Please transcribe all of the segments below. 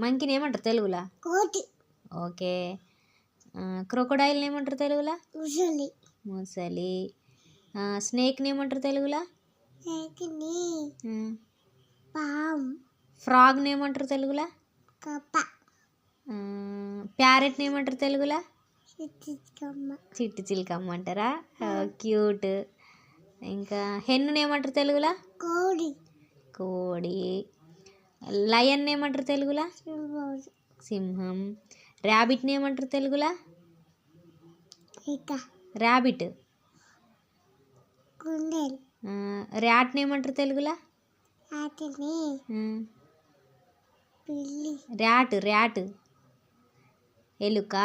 మంకీని ఏమంటారు తెలుగులా? ఓకే. క్రొకొడైల్ని ఏమంటారు తెలుగులా? ముసలి. స్నేక్ని ఏమంటారు తెలుగులా? ఫ్రాగ్ని ఏమంటారు తెలుగులా? ప్యారెట్ని ఏమంటారు తెలుగులా? చిట్టి చిలకమ్మ అంటారా? క్యూట్. ఇంకా హెన్నుని ఏమంటారు తెలుగులా? కోడి. లయన్ని ఏమంటారు తెలుగులా? సింహం. ర్యాబిట్ని ఏమంటారు తెలుగులా? ర్యాబిట్. ర్యాట్ని ఏమంటారు తెలుగులా? ర్యాట్. ఎలుక.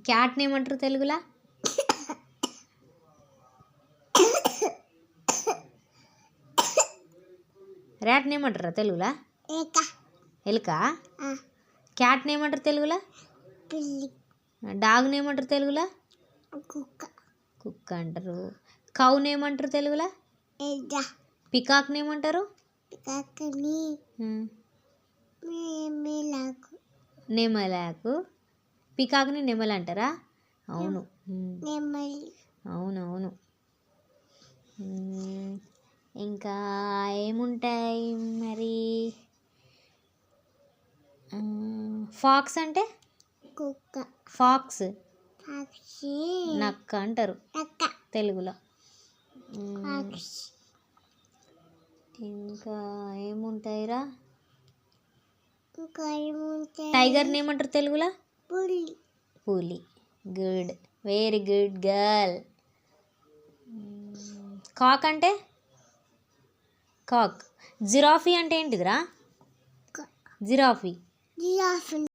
క్యాట్ని ఏమంటారు తెలుగులా? ర్యాట్ని ఏమంటారా తెలుగులా? ఎలుక. క్యాట్ని ఏమంటారు తెలుగులా? డాగ్ని ఏమంటారు తెలుగులా? కుక్క అంటారు. కౌని ఏమంటారు తెలుగులా? పికాక్ని ఏమంటారు? నెమలాకు. పికాక్ని నెమలి అంటారా? అవును. అవునవును. ఇంకా ఏముంటాయి మరి? ఫాక్స్ అంటే? ఫాక్స్ నక్క అంటారు తెలుగులో. ఇంకా ఏముంటాయిరా? టైగర్ని ఏమంటారు తెలుగులో? పులి. Good, very good girl. కాక్ అంటే? కాక్. జిరాఫీ అంటే ఏంటిదిరా? జిరాఫీ